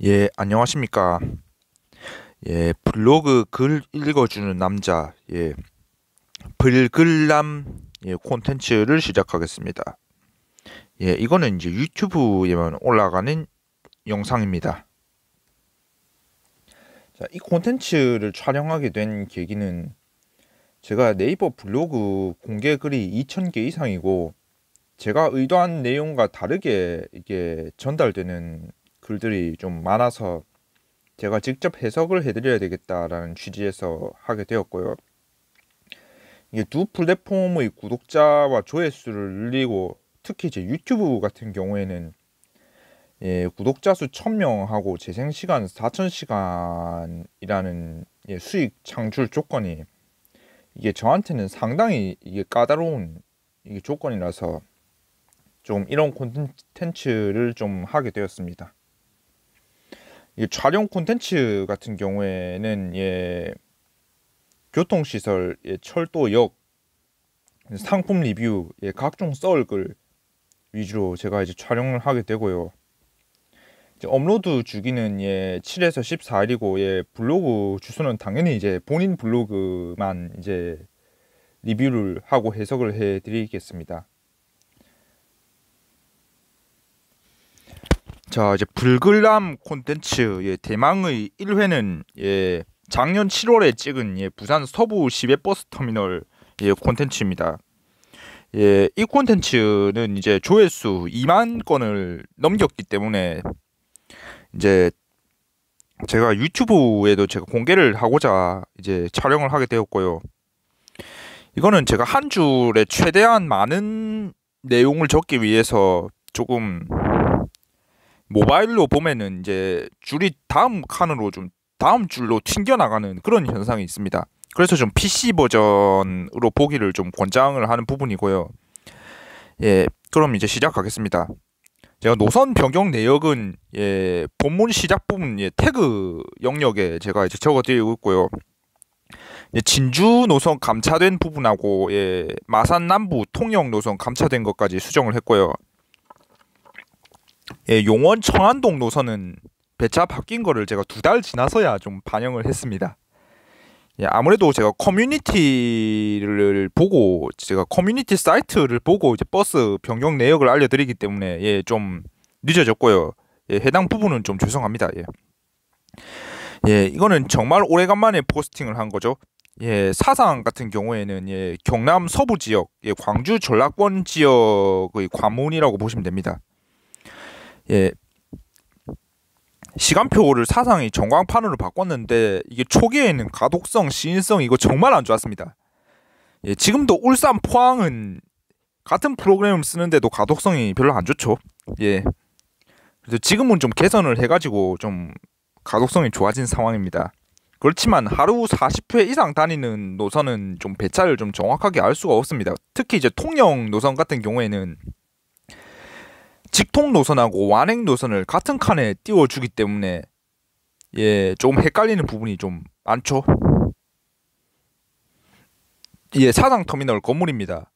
예, 안녕하십니까. 예, 블로그 글 읽어주는 남자, 예, 불글남, 예, 콘텐츠를 시작하겠습니다. 예, 이거는 이제 유튜브에만 올라가는 영상입니다. 자, 이 콘텐츠를 촬영하게 된 계기는 제가 네이버 블로그 공개 글이 2,000개 이상이고, 제가 의도한 내용과 다르게 이게 전달되는 글들이 좀 많아서 제가 직접 해석을 해드려야 되겠다라는 취지에서 하게 되었고요. 이게 두 플랫폼의 구독자와 조회수를 늘리고, 특히 제 유튜브 같은 경우에는 구독자 수 1,000명하고 재생 시간 4,000시간이라는 수익 창출 조건이 이게 저한테는 상당히 이게 까다로운 이게 조건이라서 좀 이런 콘텐츠를 좀 하게 되었습니다. 이 촬영 콘텐츠 같은 경우에는 교통시설, 철도역, 상품 리뷰, 각종 썰글 위주로 제가 이제 촬영을 하게 되고요. 이제 업로드 주기는 7에서 14일이고, 블로그 주소는 당연히 이제 본인 블로그만 이제 리뷰를 하고 해석을 해드리겠습니다. 자, 이제 불글남 콘텐츠 대망의 1회는 작년 7월에 찍은 부산 서부 시외버스 터미널 콘텐츠입니다. 이 콘텐츠는 이제 조회수 2만 건을 넘겼기 때문에 이제 제가 유튜브에도 제가 공개를 하고자 이제 촬영을 하게 되었고요. 이거는 제가 한 줄에 최대한 많은 내용을 적기 위해서 조금 모바일로 보면은 이제 줄이 다음 칸으로 좀 다음 줄로 튕겨 나가는 그런 현상이 있습니다. 그래서 좀 PC 버전으로 보기를 좀 권장을 하는 부분이고요. 그럼 이제 시작하겠습니다. 제가 노선 변경 내역은 본문 시작 부분 태그 영역에 제가 이제 적어드리고 있고요. 진주 노선 감차된 부분하고 마산 남부 통영 노선 감차된 것까지 수정을 했고요. 용원 청안동 노선은 배차 바뀐 거를 제가 2달 지나서야 좀 반영을 했습니다. 아무래도 제가 커뮤니티 사이트를 보고 이제 버스 변경 내역을 알려드리기 때문에 좀 늦어졌고요. 해당 부분은 좀 죄송합니다. 이거는 정말 오래간만에 포스팅을 한 거죠. 사상 같은 경우에는 경남 서부 지역, 광주 전라권 지역의 관문이라고 보시면 됩니다. 시간표를 사상이 전광판으로 바꿨는데 이게 초기에는 가독성, 시인성 이거 정말 안 좋았습니다. 지금도 울산, 포항은 같은 프로그램을 쓰는데도 가독성이 별로 안 좋죠. 그래서 지금은 좀 개선을 해가지고 좀 가독성이 좋아진 상황입니다. 그렇지만 하루 40회 이상 다니는 노선은 좀 배차를 좀 정확하게 알 수가 없습니다. 특히 이제 통영 노선 같은 경우에는 직통 노선하고 완행 노선을 같은 칸에 띄워주기 때문에 좀 헷갈리는 부분이 좀 많죠. 사상 터미널 건물입니다.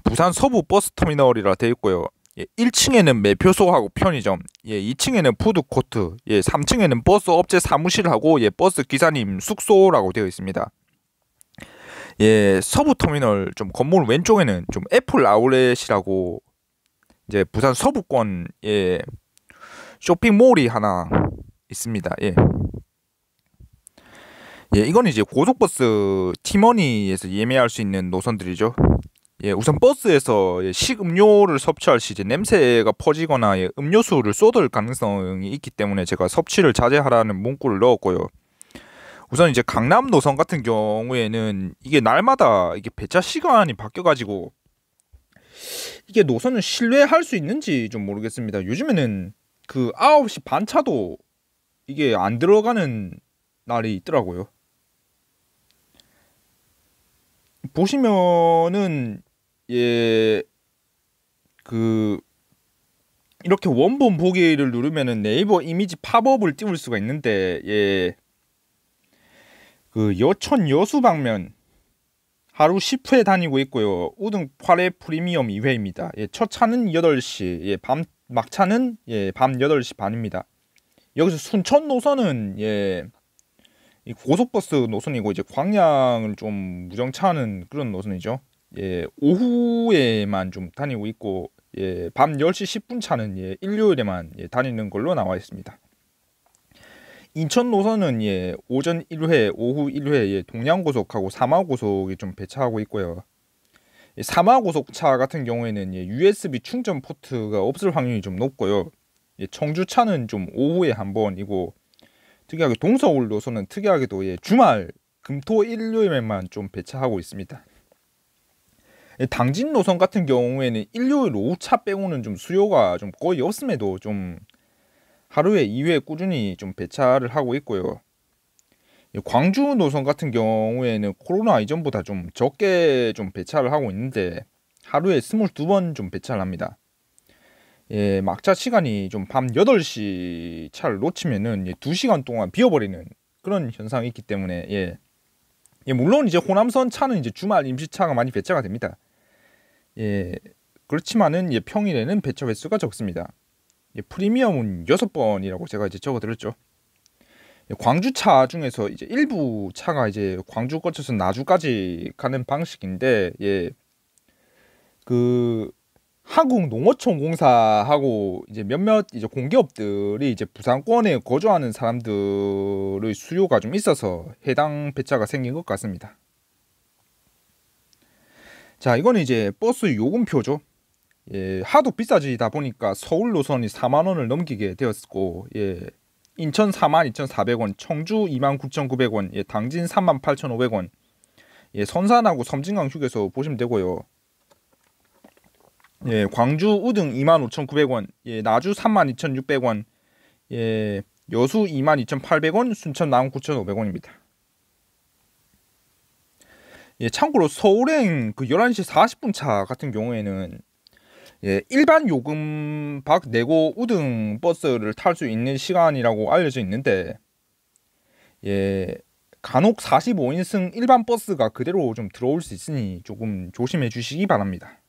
부산 서부 버스 터미널이라 되어 있고요. 1층에는 매표소하고 편의점, 2층에는 푸드코트, 3층에는 버스 업체 사무실하고 버스 기사님 숙소라고 되어 있습니다. 서부 터미널 좀 건물 왼쪽에는 좀 애플 아울렛이라고 이제 부산 서부권 쇼핑몰이 하나 있습니다. 이건 이제 고속버스 티머니에서 예매할 수 있는 노선들이죠. 우선 버스에서 식음료를 섭취할 시 이제 냄새가 퍼지거나 음료수를 쏟을 가능성이 있기 때문에 제가 섭취를 자제하라는 문구를 넣었고요. 우선 이제 강남 노선 같은 경우에는 이게 날마다 이게 배차 시간이 바뀌어가지고 이게 노선을 신뢰할 수 있는지 좀 모르겠습니다. 요즘에는 그 9시 반차도 이게 안 들어가는 날이 있더라고요. 보시면은 그 이렇게 원본 보기를 누르면은 네이버 이미지 팝업을 띄울 수가 있는데 그 여천 여수 방면 하루 10회 다니고 있고요. 우등 8회 프리미엄 2회입니다. 첫 차는 8시, 막차는 밤 8시 반입니다. 여기서 순천 노선은 이 고속버스 노선이고 이제 광양을 좀 무정차하는 그런 노선이죠. 오후에만 좀 다니고 있고 밤 10시 10분 차는 일요일에만 다니는 걸로 나와 있습니다. 인천 노선은 오전 1회, 오후 1회 동양고속하고 사마고속이 좀 배차하고 있고요. 사마고속차 같은 경우에는 USB 충전 포트가 없을 확률이 좀 높고요. 청주차는 좀 오후에 한 번이고, 특이하게 동서울 노선은 특이하게도 주말 금토 일요일에만 좀 배차하고 있습니다. 당진 노선 같은 경우에는 일요일 오후차 빼고는 좀 수요가 좀 거의 없음에도 좀 하루에 2회 꾸준히 좀 배차를 하고 있고요. 광주 노선 같은 경우에는 코로나 이전보다 좀 적게 좀 배차를 하고 있는데 하루에 22번 좀 배차를 합니다. 막차 시간이 좀 밤 8시 차를 놓치면은 2시간 동안 비어버리는 그런 현상이 있기 때문에 물론 이제 호남선 차는 이제 주말 임시차가 많이 배차가 됩니다. 그렇지만은 평일에는 배차 횟수가 적습니다. 프리미엄은 6번이라고 제가 이제 적어드렸죠. 광주차 중에서 이제 일부 차가 이제 광주 거쳐서 나주까지 가는 방식인데 그 한국농어촌공사하고 이제 몇몇 이제 공기업들이 이제 부산권에 거주하는 사람들의 수요가 좀 있어서 해당 배차가 생긴 것 같습니다. 자, 이거는 이제 버스 요금표죠. 하도 비싸지다 보니까 서울 노선이 4만 원을 넘기게 되었고, 인천 42,400원, 청주 29,900원, 당진 38,500원, 선산하고 섬진강 휴게소 보시면 되고요. 광주 우등 25,900원, 나주 32,600원, 여수 22,800원, 순천 남원 9,500원입니다. 참고로 서울행 그 11시 40분 차 같은 경우에는 일반 요금 박 내고 우등 버스를 탈 수 있는 시간이라고 알려져 있는데 간혹 45인승 일반 버스가 그대로 좀 들어올 수 있으니 조금 조심해 주시기 바랍니다.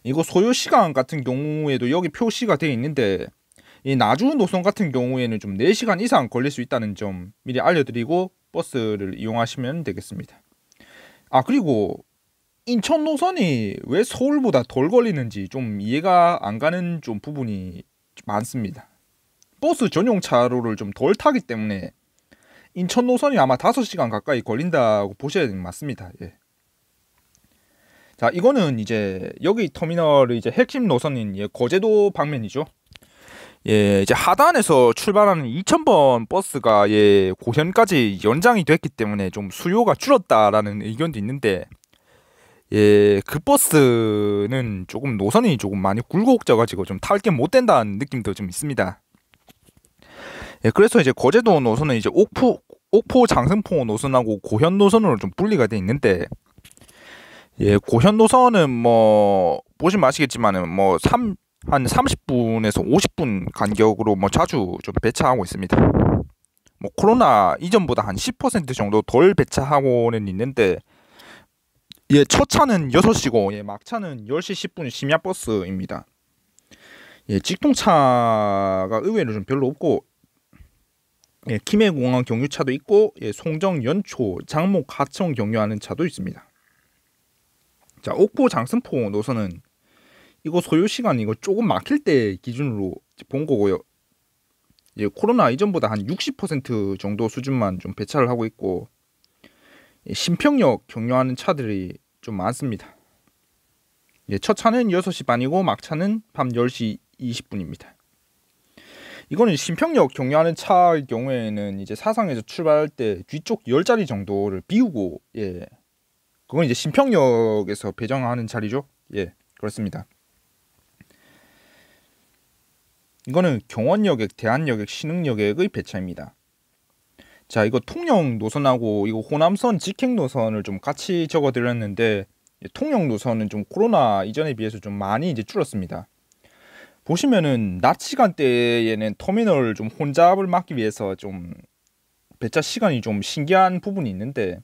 이거 소요 시간 같은 경우에도 여기 표시가 되어 있는데 이 나주 노선 같은 경우에는 좀 4시간 이상 걸릴 수 있다는 점 미리 알려드리고 버스를 이용하시면 되겠습니다. 그리고 인천 노선이 왜 서울보다 덜 걸리는지 좀 이해가 안 가는 좀 부분이 많습니다. 버스 전용 차로를 좀 덜 타기 때문에 인천 노선이 아마 5시간 가까이 걸린다고 보셔야 맞습니다. 자, 이거는 이제 여기 터미널의 이제 핵심 노선인 거제도 방면이죠. 이제 하단에서 출발하는 2000번 버스가 고현까지 연장이 됐기 때문에 좀 수요가 줄었다라는 의견도 있는데 그 버스는 조금 노선이 조금 많이 굴곡져가지고 좀 탈 게 못 된다는 느낌도 좀 있습니다. 그래서 이제 거제도 노선은 이제 옥포 장승포 노선하고 고현 노선으로 좀 분리가 돼 있는데 고현 노선은 뭐 보시면 아시겠지만은 뭐 한 30분에서 50분 간격으로 뭐 자주 좀 배차하고 있습니다. 뭐 코로나 이전보다 한 10% 정도 덜 배차하고는 있는데 첫 차는 6시고 막차는 10시 10분 심야 버스입니다. 직통차가 의외로 좀 별로 없고 김해공항 경유차도 있고 송정 연초 장목 하청 경유하는 차도 있습니다. 자, 옥포 장승포 노선은 이거 소요시간 이거 조금 막힐 때 기준으로 본 거고요. 코로나 이전보다 한 60% 정도 수준만 좀 배차를 하고 있고 신평역 경유하는 차들이 좀 많습니다. 첫 차는 6시 반이고 막차는 밤 10시 20분입니다. 이거는 신평역 경유하는 차의 경우에는 이제 사상에서 출발할 때 뒤쪽 10자리 정도를 비우고 그건 이제 신평역에서 배정하는 자리죠. 그렇습니다. 이거는 경원여객, 대한여객, 신흥여객의 배차입니다. 자, 이거 통영 노선하고 이거 호남선 직행 노선을 좀 같이 적어드렸는데 통영 노선은 좀 코로나 이전에 비해서 좀 많이 이제 줄었습니다. 보시면은 낮 시간대에는 터미널 좀 혼잡을 막기 위해서 좀 배차 시간이 좀 신기한 부분이 있는데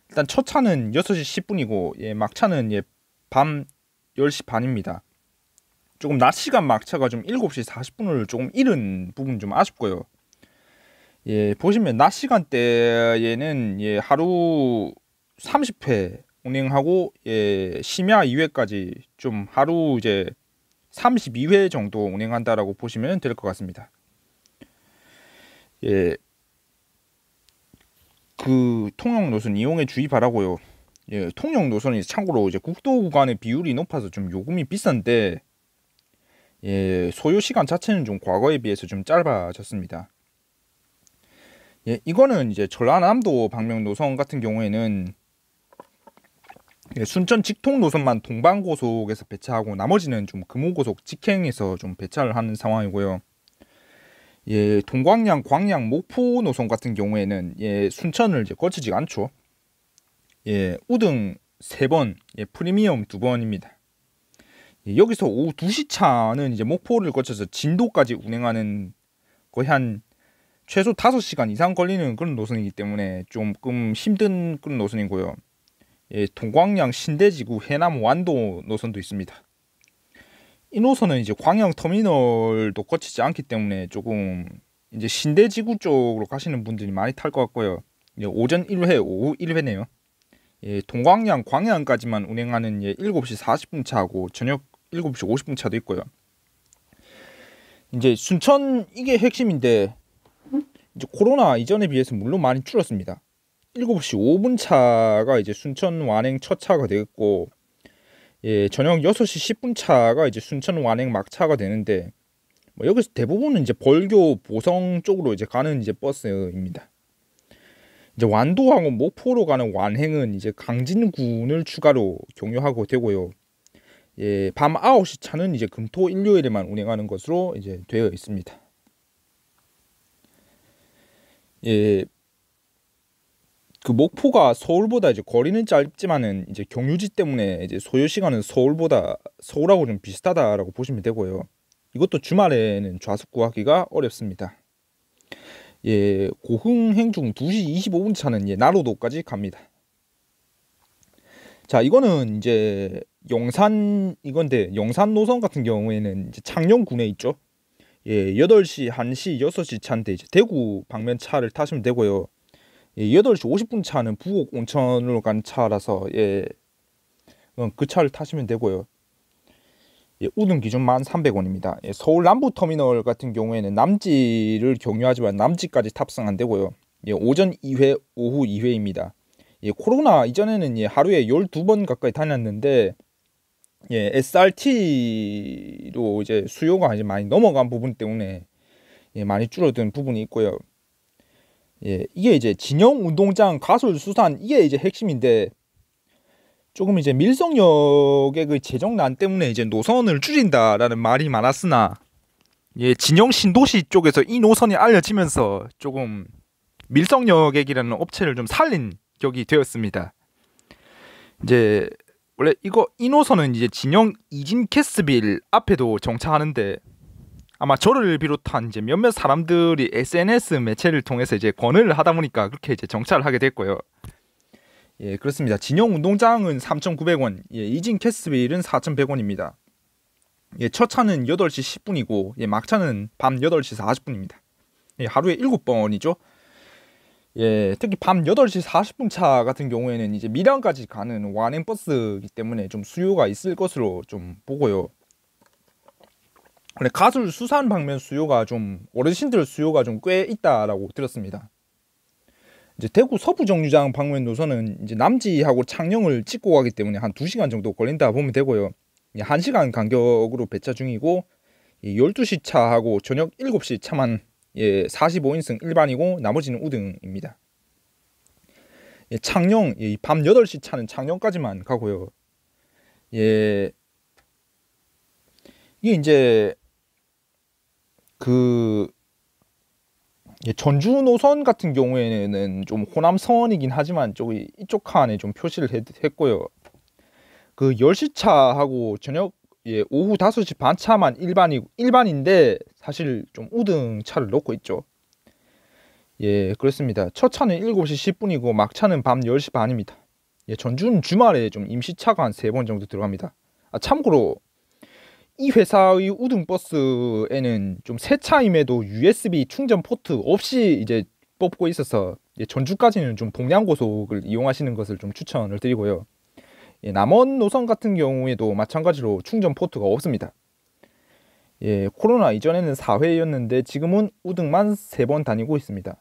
일단 첫 차는 6시 10분이고 막차는 밤 10시 반입니다. 조금 낮 시간 막차가 좀 7시 40분을 조금 잃은 부분 좀 아쉽고요. 예, 보시면 낮 시간대에는 예, 하루 30회 운행하고 예, 심야 2회까지 좀 하루 이제 32회 정도 운행한다라고 보시면 될 것 같습니다. 예, 그 통영 노선 이용에 주의 바라고요. 예, 통영 노선이 참고로 이제 국도 구간의 비율이 높아서 좀 요금이 비싼데 예, 소요 시간 자체는 좀 과거에 비해서 좀 짧아졌습니다. 예, 이거는 이제 전라남도 방면 노선 같은 경우에는 예, 순천 직통 노선만 동방고속에서 배차하고 나머지는 좀 금호고속 직행에서 좀 배차를 하는 상황이고요. 예, 동광양, 광양, 목포 노선 같은 경우에는 예, 순천을 이제 거치지 않죠. 예, 우등 3번, 예, 프리미엄 2번입니다. 예, 여기서 오후 2시 차는 이제 목포를 거쳐서 진도까지 운행하는 거의 한 최소 5시간 이상 걸리는 그런 노선이기 때문에 조금 힘든 그런 노선이고요. 예, 동광양, 신대지구, 해남, 완도 노선도 있습니다. 이 노선은 이제 광양 터미널도 거치지 않기 때문에 조금 이제 신대지구 쪽으로 가시는 분들이 많이 탈 것 같고요. 예, 오전 1회, 오후 1회네요. 예, 동광양, 광양까지만 운행하는 예, 7시 40분 차하고 저녁 7시 50분 차도 있고요. 이제 순천 이게 핵심인데 이제 코로나 이전에 비해서 물론 많이 줄었습니다. 7시 5분 차가 이제 순천 완행 첫 차가 되겠고 예, 저녁 6시 10분 차가 이제 순천 완행 막차가 되는데 뭐 여기서 대부분은 이제 벌교 보성 쪽으로 이제 가는 이제 버스입니다. 이제 완도하고 목포로 가는 완행은 이제 강진군을 추가로 경유하고 되고요. 예, 밤 9시 차는 이제 금토 일요일에만 운행하는 것으로 이제 되어 있습니다. 예, 그 목포가 서울보다 이제 거리는 짧지만은 이제 경유지 때문에 이제 소요 시간은 서울하고 좀 비슷하다라고 보시면 되고요. 이것도 주말에는 좌석 구하기가 어렵습니다. 예, 고흥행 중 2시 25분 차는 예, 나로도까지 갑니다. 자, 이거는 이제 영산 노선 같은 경우에는 이제 창녕군에 있죠. 예, 8시, 1시, 6시 차인데 이제 대구 방면 차를 타시면 되고요. 예, 8시 50분 차는 부곡 온천으로 간 차라서 예, 그 차를 타시면 되고요. 예, 우등 기준 1,300원입니다. 예, 서울 남부터미널 같은 경우에는 남지를 경유하지만 남지까지 탑승 안 되고요. 예, 오전 2회, 오후 2회입니다. 예, 코로나 이전에는 예, 하루에 12번 가까이 다녔는데 예, SRT로 이제 수요가 이제 많이 넘어간 부분 때문에 예, 많이 줄어든 부분이 있고요. 예, 이게 이제 진영 운동장 가솔 수산 이게 이제 핵심인데 조금 이제 밀성역의 그 재정난 때문에 이제 노선을 줄인다라는 말이 많았으나 예, 진영 신도시 쪽에서 이 노선이 알려지면서 조금 밀성역액이라는 업체를 좀 살린 격이 되었습니다. 이제 원래 이 노선은 이제 진영 이진 캐스빌 앞에도 정차하는데 아마 저를 비롯한 이제 몇몇 사람들이 SNS 매체를 통해서 이제 권유를 하다 보니까 그렇게 이제 정차를 하게 됐고요. 예, 그렇습니다. 진영 운동장은 3,900원, 예, 이진 캐스빌은 4,100원입니다. 예, 첫 차는 8시 10분이고 예, 막차는 밤 8시 40분입니다. 예, 하루에 7번이죠. 예, 특히 밤 8시 40분 차 같은 경우에는 이제 밀양까지 가는 완행 버스이기 때문에 좀 수요가 있을 것으로 좀 보고요. 근데 가솔 수산 방면 수요가 좀 어르신들 수요가 좀 꽤 있다라고 들었습니다. 이제 대구 서부 정류장 방면 노선은 이제 남지하고 창녕을 찍고 가기 때문에 한 2시간 정도 걸린다 보면 되고요. 1시간 간격으로 배차 중이고 12시 차하고 저녁 7시 차만 예, 45인승 일반이고 나머지는 우등입니다. 예, 창녕 예, 밤 8시 차는 창녕까지만 가고요. 예, 이게 이제 그 예, 전주 노선 같은 경우에는 좀 호남선이긴 하지만 이쪽 칸에 좀 표시를 했고요. 그 10시 차하고 저녁 예, 오후 5시 반 차만 일반인데 사실 좀 우등 차를 놓고 있죠. 예, 그렇습니다. 첫 차는 7시 10분이고 막차는 밤 10시 반입니다. 예, 전주는 주말에 좀 임시차가 한 3번 정도 들어갑니다. 참고로 이 회사의 우등버스에는 좀 새 차임에도 USB 충전 포트 없이 이제 뽑고 있어서 전주까지는 좀 동량 고속을 이용하시는 것을 좀 추천을 드리고요. 남원 노선 같은 경우에도 마찬가지로 충전 포트가 없습니다. 코로나 이전에는 4회였는데 지금은 우등만 3번 다니고 있습니다.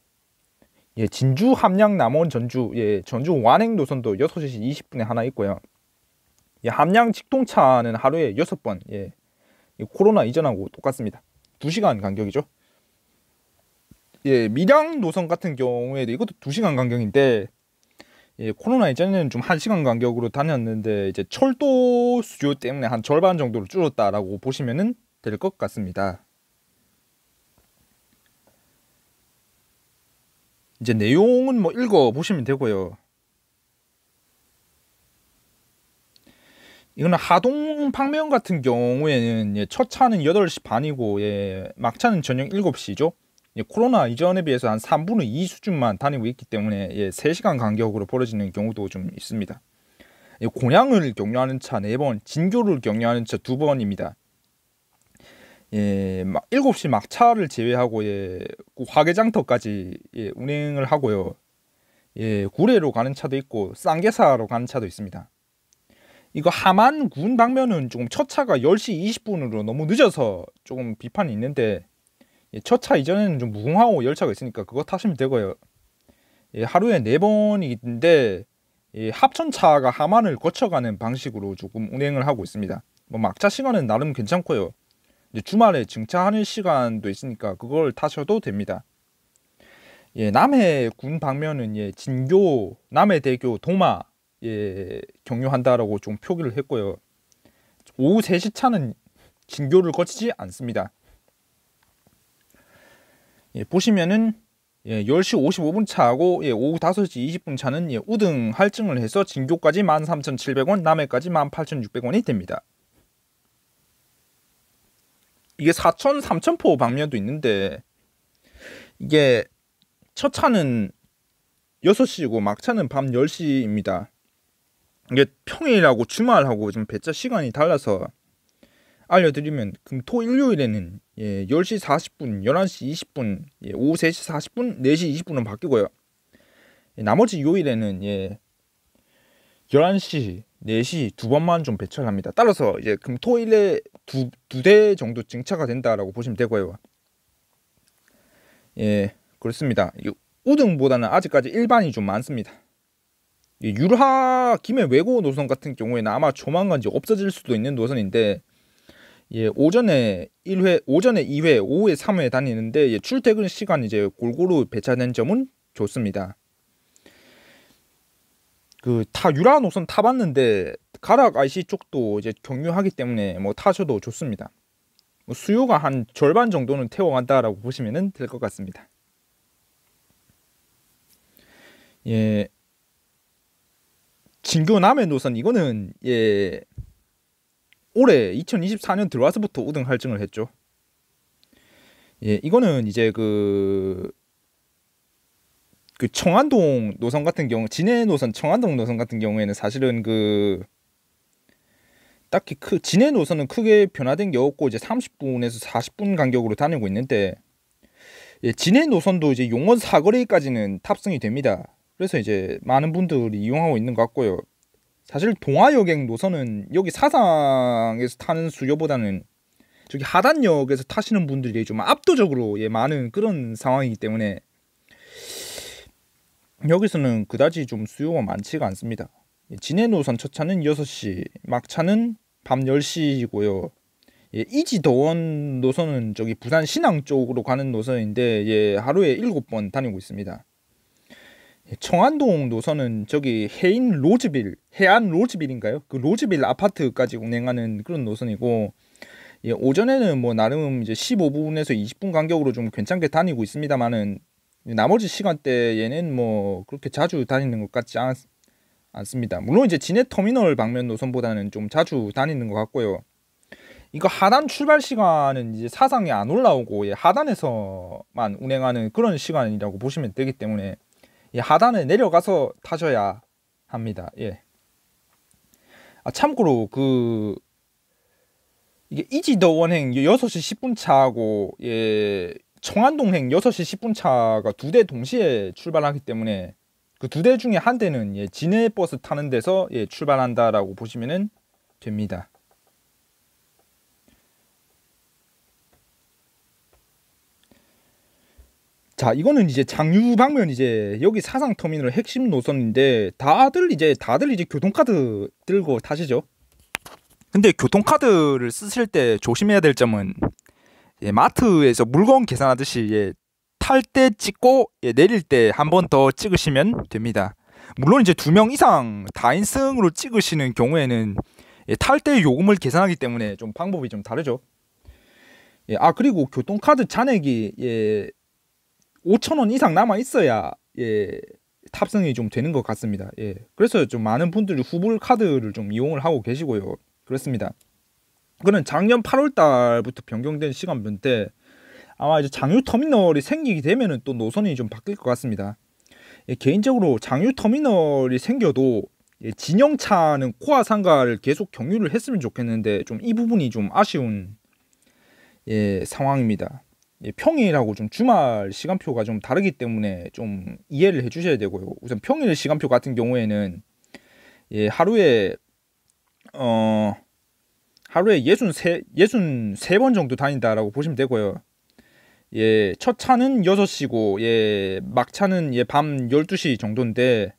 진주, 함양, 남원, 전주, 전주 완행 노선도 6시 20분에 하나 있고요. 함양 직통차는 하루에 6번, 코로나 이전하고 똑같습니다. 2시간 간격이죠. 밀양 노선 같은 경우에도 이것도 2시간 간격인데, 코로나 이전에는 좀 1시간 간격으로 다녔는데 이제 철도 수요 때문에 한 절반 정도로 줄었다라고 보시면은 될 것 같습니다. 이제 내용은 뭐 읽어 보시면 되고요. 이거는 하동 방면 같은 경우에는 첫 차는 8시 반이고 막차는 저녁 7시죠. 코로나 이전에 비해서 한 3분의 2 수준만 다니고 있기 때문에 3시간 간격으로 벌어지는 경우도 좀 있습니다. 곤양을 경유하는 차 4번, 진교를 경유하는 차 2번입니다. 7시 막차를 제외하고 화개장터까지 운행을 하고요. 구례로 가는 차도 있고 쌍계사로 가는 차도 있습니다. 이거 함안군 방면은 조금 첫 차가 10시 20분으로 너무 늦어서 조금 비판이 있는데 첫 차 이전에는 좀 무궁화호 열차가 있으니까 그거 타시면 되고요. 하루에 4번인데 합천차가 함안을 거쳐가는 방식으로 조금 운행을 하고 있습니다. 뭐 막차 시간은 나름 괜찮고요. 주말에 증차하는 시간도 있으니까 그걸 타셔도 됩니다. 남해군 방면은 진교, 남해대교, 도마 경유한다라고 좀 표기를 했고요. 오후 3시 차는 진교를 거치지 않습니다. 보시면은 10시 55분 차하고 오후 5시 20분 차는 우등 할증을 해서 진교까지 13,700원, 남해까지 18,600원이 됩니다. 이게 사천, 삼천포 방면도 있는데 이게 첫 차는 6시고 막차는 밤 10시입니다. 이게 평일하고 주말하고 좀 배차 시간이 달라서 알려드리면 금토 일요일에는 10시 40분, 11시 20분, 오후 3시 40분, 4시 20분은 바뀌고요. 나머지 요일에는 11시, 4시 두 번만 좀 배차를 합니다. 따라서 이제 금토일에 두 대 정도 증차가 된다라고 보시면 되고요. 그렇습니다. 우등보다는 아직까지 일반이 좀 많습니다. 유라 김해 외고 노선 같은 경우에는 아마 조만간 이제 없어질 수도 있는 노선인데 오전에 1회, 오전에 2회, 오후에 3회 다니는데 출퇴근 시간 이제 골고루 배차된 점은 좋습니다. 유라 노선 타봤는데 가락 IC 쪽도 이제 경유하기 때문에 뭐 타셔도 좋습니다. 수요가 한 절반 정도는 태워간다라고 보시면 될 것 같습니다. 진교 남해 노선 이거는 올해 2024년 들어와서부터 우등 할증을 했죠. 이거는 이제 그 청안동 노선 같은 경우, 진해 노선, 청안동 노선 같은 경우에는 사실은 딱히 진해 노선은 크게 변화된 게 없고 이제 30분에서 40분 간격으로 다니고 있는데 진해 노선도 이제 용원 사거리까지는 탑승이 됩니다. 그래서 이제 많은 분들이 이용하고 있는 것 같고요. 사실 동아여객 노선은 여기 사상에서 타는 수요보다는 저기 하단역에서 타시는 분들이 좀 압도적으로 많은 그런 상황이기 때문에 여기서는 그다지 좀 수요가 많지가 않습니다. 진해 노선 첫 차는 6시, 막차는 밤 10시이고요. 이지더원 노선은 저기 부산 신항 쪽으로 가는 노선인데 하루에 7번 다니고 있습니다. 청안동 노선은 저기 해안 로즈빌인가요? 그 로즈빌 아파트까지 운행하는 그런 노선이고 오전에는 뭐 나름 이제 15분에서 20분 간격으로 좀 괜찮게 다니고 있습니다만은 나머지 시간대에는 뭐 그렇게 자주 다니는 것 같지 않습니다. 물론 이제 진해 터미널 방면 노선보다는 좀 자주 다니는 것 같고요. 이거 하단 출발 시간은 이제 사상에 안 올라오고 하단에서만 운행하는 그런 시간이라고 보시면 되기 때문에 하단에 내려가서 타셔야 합니다. 참고로 이게 이지더원행 6시 10분 차하고 청안동행 6시 10분 차가 두 대 동시에 출발하기 때문에 그 두 대 중에 한 대는 진해버스 타는 데서 출발한다라고 보시면 됩니다. 자, 이거는 이제 장유 방면 여기 사상터미널 핵심 노선인데 다들 이제 교통카드 들고 타시죠. 근데 교통카드를 쓰실 때 조심해야 될 점은 마트에서 물건 계산하듯이 탈 때 찍고 내릴 때 한 번 더 찍으시면 됩니다. 물론 이제 2명 이상 다인승으로 찍으시는 경우에는 탈 때 요금을 계산하기 때문에 좀 방법이 좀 다르죠. 그리고 교통카드 잔액이 5,000원 이상 남아 있어야 탑승이 좀 되는 것 같습니다. 그래서 좀 많은 분들이 후불 카드를 좀 이용을 하고 계시고요. 그렇습니다. 그는 작년 8월 달부터 변경된 시간표인데 아마 이제 장유 터미널이 생기게 되면은 또 노선이 좀 바뀔 것 같습니다. 개인적으로 장유 터미널이 생겨도 진영차는 코아 상가를 계속 경유를 했으면 좋겠는데 좀 이 부분이 좀 아쉬운 상황입니다. 평일하고 좀 주말 시간표가 좀 다르기 때문에 좀 이해를 해주셔야 되고요. 우선 평일 시간표 같은 경우에는 하루에 63번 정도 다닌다라고 보시면 되고요. 첫 차는 6시고 막차는 밤 12시 정도인데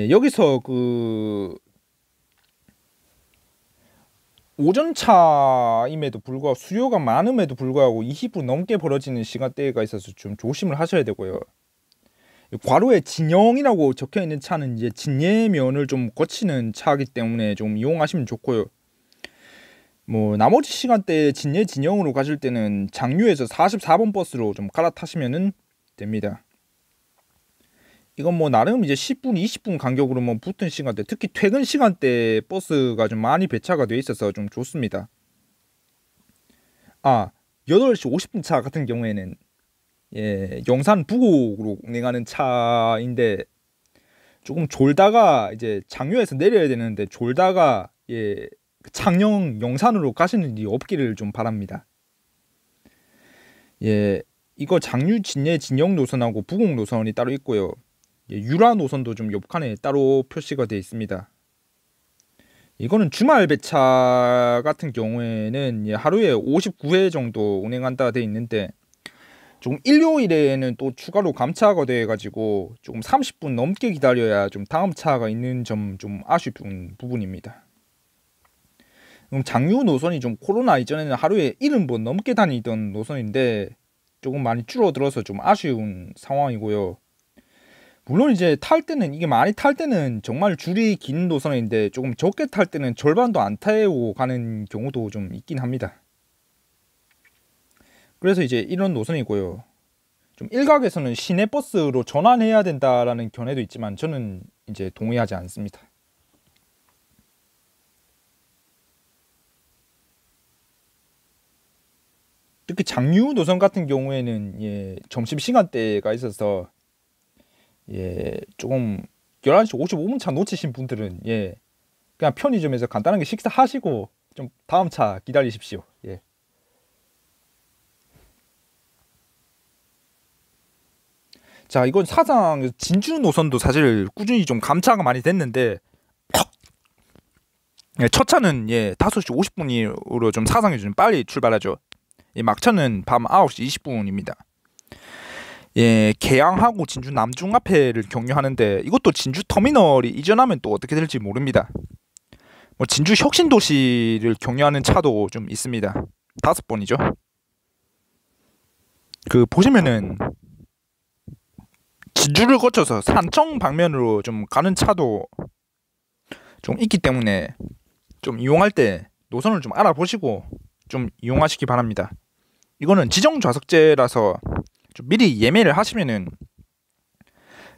여기서 그 오전차임에도 불구하고 수요가 많음에도 불구하고 20분 넘게 벌어지는 시간대가 있어서 좀 조심을 하셔야 되고요. 괄호에 진영이라고 적혀있는 차는 이제 진예면을 좀 거치는 차이기 때문에 좀 이용하시면 좋고요. 뭐 나머지 시간대에 진예 진영으로 가실 때는 장유에서 44번 버스로 좀 갈아타시면 됩니다. 이건 뭐 나름 이제 10분, 20분 간격으로 뭐 붙은 시간대, 특히 퇴근 시간대 버스가 좀 많이 배차가 되어 있어서 좀 좋습니다. 8시 50분 차 같은 경우에는 영산 부곡으로 운행하는 차인데 조금 졸다가 이제 장유에서 내려야 되는데 졸다가 창녕 영산으로 가시는 일이 없기를 좀 바랍니다. 이거 장유 진예 진영 노선하고 부곡 노선이 따로 있고요. 유라 노선도 좀 옆칸에 따로 표시가 되어 있습니다. 이거는 주말 배차 같은 경우에는 하루에 59회 정도 운행한다 되어 있는데 조금 일요일에는 또 추가로 감차가 돼 가지고 조금 30분 넘게 기다려야 좀 다음 차가 있는 점 좀 아쉬운 부분입니다. 그럼 장유 노선이 좀 코로나 이전에는 하루에 70번 넘게 다니던 노선인데 조금 많이 줄어들어서 좀 아쉬운 상황이고요. 물론 이제 탈 때는 이게 많이 탈 때는 정말 줄이 긴 노선인데 조금 적게 탈 때는 절반도 안 태우고 가는 경우도 좀 있긴 합니다. 그래서 이제 이런 노선이고요. 좀 일각에서는 시내버스로 전환해야 된다라는 견해도 있지만 저는 이제 동의하지 않습니다. 특히 장유 노선 같은 경우에는 점심 시간대가 있어서 조금 11시 55분 차 놓치신 분들은 그냥 편의점에서 간단하게 식사하시고 좀 다음 차 기다리십시오. 자, 이건 사상 진주 노선도 사실 꾸준히 좀 감차가 많이 됐는데 첫 차는 5시 50분으로 좀 사상이 좀 빨리 출발하죠. 막차는 밤 9시 20분입니다. 개항하고 진주 남중 앞에를 경유하는데 이것도 진주 터미널이 이전하면 또 어떻게 될지 모릅니다. 뭐 진주 혁신도시를 경유하는 차도 좀 있습니다. 5번이죠. 그 보시면은 진주를 거쳐서 산청 방면으로 좀 가는 차도 좀 있기 때문에 좀 이용할 때 노선을 좀 알아보시고 좀 이용하시기 바랍니다. 이거는 지정 좌석제라서 좀 미리 예매를 하시면은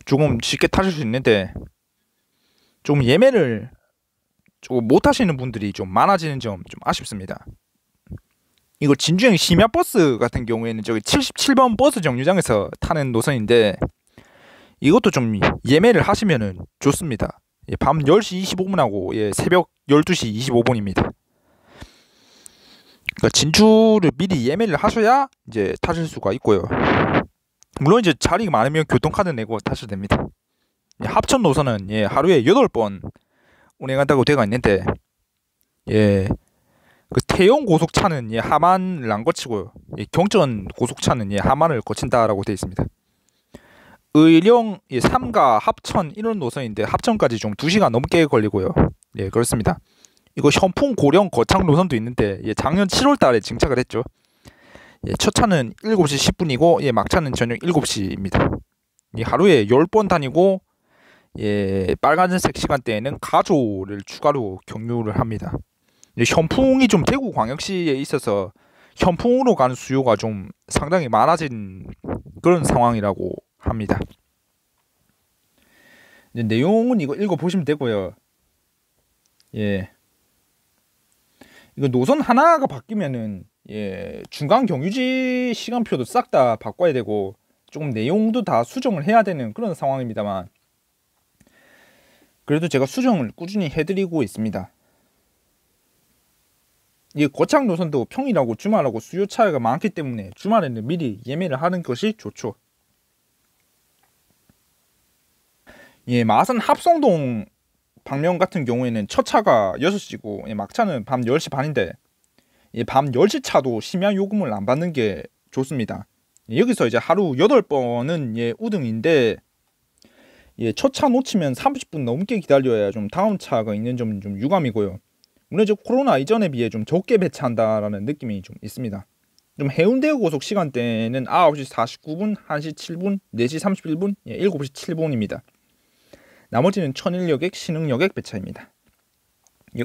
조금 쉽게 타실 수 있는데 좀 예매를 조금 못 하시는 분들이 좀 많아지는 점 좀 아쉽습니다. 이거 진주행 심야버스 같은 경우에는 저기 77번 버스 정류장에서 타는 노선인데 이것도 좀 예매를 하시면은 좋습니다. 밤 10시 25분하고 새벽 12시 25분입니다. 그러니까 진주를 미리 예매를 하셔야 이제 타실 수가 있고요. 물론 이제 자리가 많으면 교통카드 내고 타셔도 됩니다. 합천 노선은 하루에 8번 운행한다고 되어 있는데 그 태영 고속차는 하만을 안 거치고요. 경전 고속차는 하만을 거친다라고 되어 있습니다. 의령 삼가 합천 이런 노선인데 합천까지 좀 2시간 넘게 걸리고요. 그렇습니다. 이거 현풍 고령 거창 노선도 있는데 작년 7월 달에 증착을 했죠. 첫 차는 7시 10분이고 막차는 저녁 7시입니다. 하루에 10번 다니고 빨간색 시간대에는 가조를 추가로 경유를 합니다. 현풍이 좀 대구 광역시에 있어서 현풍으로 가는 수요가 좀 상당히 많아진 그런 상황이라고 합니다. 이제 내용은 이거 읽어보시면 되고요. 이거 노선 하나가 바뀌면은 중간 경유지 시간표도 싹 다 바꿔야 되고 조금 내용도 다 수정을 해야 되는 그런 상황입니다만, 그래도 제가 수정을 꾸준히 해드리고 있습니다. 이 거창 노선도 평일하고 주말하고 수요 차이가 많기 때문에 주말에는 미리 예매를 하는 것이 좋죠. 마산 합성동 방면 같은 경우에는 첫 차가 6시고 막차는 밤 10시 반인데 밤 10시 차도 심야 요금을 안 받는 게 좋습니다. 여기서 이제 하루 8번은 우등인데 첫 차 놓치면 30분 넘게 기다려야 좀 다음 차가 있는 점은 좀 유감이고요. 물론 이제 코로나 이전에 비해 좀 적게 배차한다라는 느낌이 좀 있습니다. 좀 해운대 고속 시간대는 9시 49분, 1시 7분, 4시 31분, 7시 7분입니다. 나머지는 천일여객, 신흥여객 배차입니다.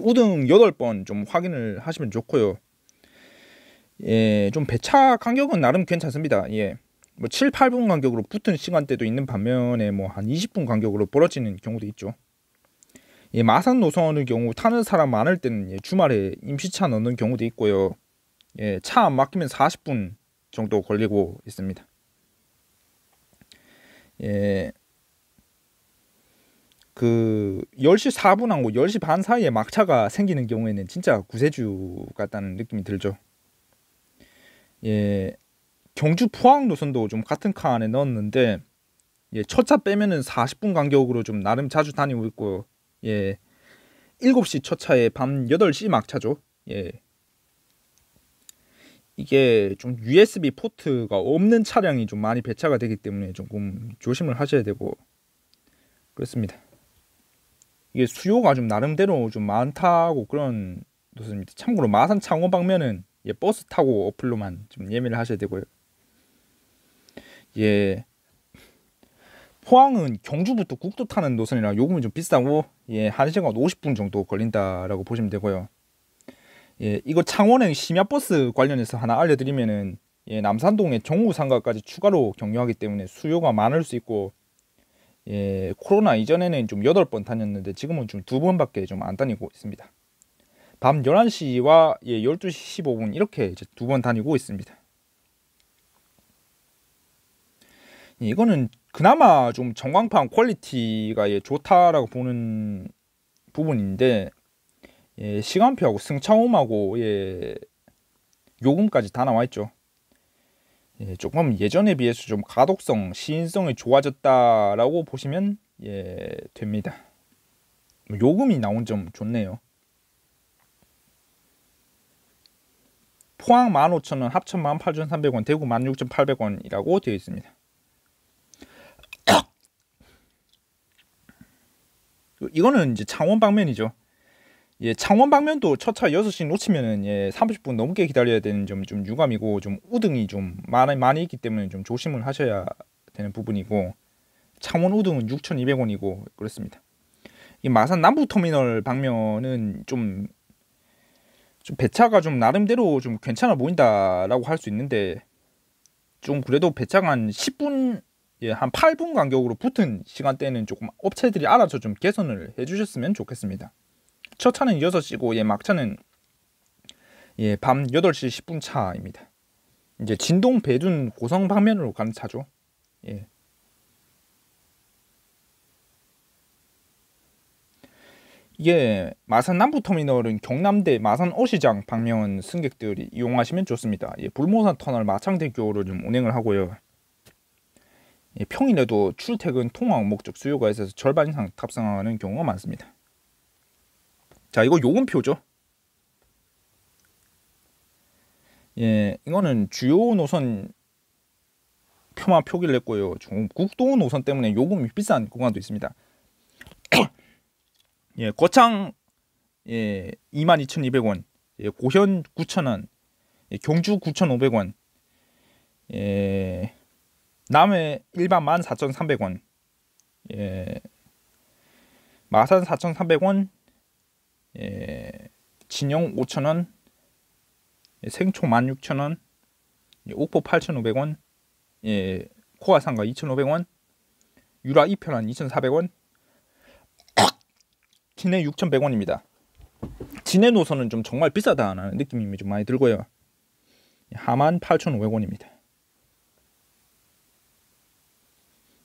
우등 8번 좀 확인을 하시면 좋고요. 좀 배차 간격은 나름 괜찮습니다. 뭐 7, 8분 간격으로 붙은 시간대도 있는 반면에 뭐 한 20분 간격으로 벌어지는 경우도 있죠. 마산 노선의 경우 타는 사람 많을 때는 주말에 임시차 넣는 경우도 있고요. 차 안 막히면 40분 정도 걸리고 있습니다. 그 10시 4분하고 10시 반 사이에 막차가 생기는 경우에는 진짜 구세주 같다는 느낌이 들죠. 경주 포항 노선도 좀 같은 카 안에 넣었는데 첫 차 빼면은 40분 간격으로 좀 나름 자주 다니고 있고 7시 첫 차에 밤 8시 막차죠. 이게 좀 USB 포트가 없는 차량이 좀 많이 배차가 되기 때문에 조금 조심을 하셔야 되고 그렇습니다. 이게 수요가 좀 나름대로 좀 많다고 그런 노선입니다. 참고로 마산 창원 방면은 버스 타고 어플로만 좀 예매를 하셔야 되고요. 포항은 경주부터 국도 타는 노선이라 요금이 좀 비싸고 1시간 50분 정도 걸린다라고 보시면 되고요. 이거 창원행 심야버스 관련해서 하나 알려드리면은 남산동에 정우상가까지 추가로 경유하기 때문에 수요가 많을 수 있고 코로나 이전에는 좀 8번 다녔는데 지금은 좀 2번밖에 좀 안 다니고 있습니다. 밤 11시와 12시 15분 이렇게 이제 2번 다니고 있습니다. 이거는 그나마 좀 전광판 퀄리티가 좋다라고 보는 부분인데 시간표하고 승차음하고 요금까지 다 나와 있죠. 조금 예전에 비해서 좀 가독성, 시인성이 좋아졌다라고 보시면 됩니다. 요금이 나온 점 좋네요. 포항 15,000원, 합천 18,300원, 대구 16,800원이라고 되어 있습니다. 이거는 이제 창원 방면이죠. 창원 방면도 첫 차 6시 놓치면은 30분 넘게 기다려야 되는 점 좀 유감이고 좀 우등이 좀 많이 있기 때문에 좀 조심을 하셔야 되는 부분이고 창원 우등은 6,200원이고 그렇습니다. 이 마산 남부터미널 방면은 좀 배차가 좀 나름대로 좀 괜찮아 보인다라고 할 수 있는데 좀 그래도 배차가 한 10분 한 8분 간격으로 붙은 시간대는 조금 업체들이 알아서 좀 개선을 해주셨으면 좋겠습니다. 첫 차는 6시고 막차는 밤 8시 10분 차입니다. 이제 진동 배둔 고성 방면으로 가는 차죠. 이게 마산 남부터미널은 경남대 마산 어시장 방면 승객들이 이용하시면 좋습니다. 예, 불모산 터널 마창대교를 좀 운행을 하고요. 예, 평일에도 출퇴근 통학 목적 수요가 있어서 절반 이상 탑승하는 경우가 많습니다. 자, 이거 요금표죠. 예, 이거는 주요 노선 표만 표기를 했고요. 국도 노선 때문에 요금이 비싼 구간도 있습니다. 예, 거창 22,200원, 예, 고현 9,000원, 예, 경주 9,500원, 예, 남해 일반 14,300원, 예, 마산 4,300원, 예, 진영 5,000원, 예, 생초 16,000원, 예, 옥포 8,500원, 예, 코아상가 2,500원, 유라 이편한 2,400원, 진해 6,100원입니다. 진해 노선은 좀 정말 비싸다는 느낌이 좀 많이 들고요. 하만 8,500원입니다.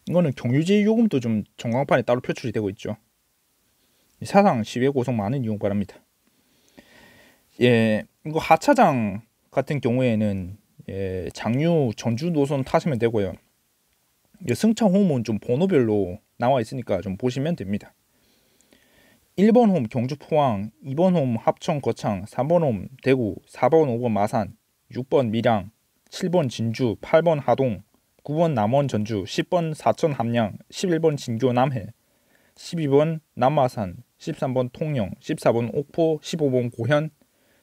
이거는 경유지 요금도 좀 전광판에 따로 표출이 되고 있죠. 사상 시외 고속 많은 이용 바랍니다. 예, 이거 하차장 같은 경우에는 예, 장유 전주 노선 타시면 되고요. 승차 홈은 좀 번호별로 나와 있으니까 좀 보시면 됩니다. 1번 홈 경주 포항, 2번 홈 합천 거창, 3번 홈 대구, 4번 5번 마산, 6번 밀양, 7번 진주, 8번 하동, 9번 남원 전주, 10번 사천 함양, 11번 진교 남해, 12번 남마산, 13번 통영, 14번 옥포, 15번 고현,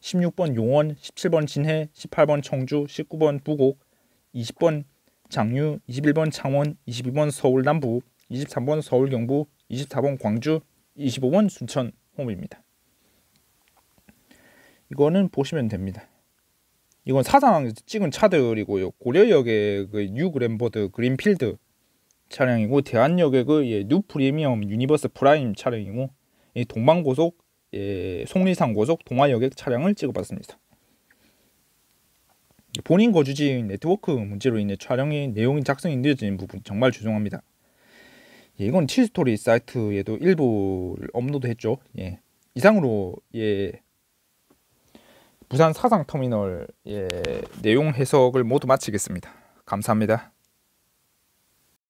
16번 용원, 17번 진해, 18번 청주, 19번 부곡, 20번 장유, 21번 창원, 22번 서울 남부, 23번 서울 경부, 24번 광주, 25번 순천 홈입니다. 이거는 보시면 됩니다. 이건 사상 찍은 차들이고요. 고려역의 그 뉴 그랜버드 그린필드 차량이고, 대한역의 그 뉴 프리미엄 유니버스 프라임 차량이고, 동방고속, 속리산고속 동화역의 차량을 찍어봤습니다. 본인 거주지인 네트워크 문제로 인해 촬영의 내용이 작성이 늦어진 부분 정말 죄송합니다. 예, 이건 칠스토리 사이트에도 일부를 업로드했죠. 예, 이상으로 부산 사상터미널 내용 해석을 모두 마치겠습니다. 감사합니다.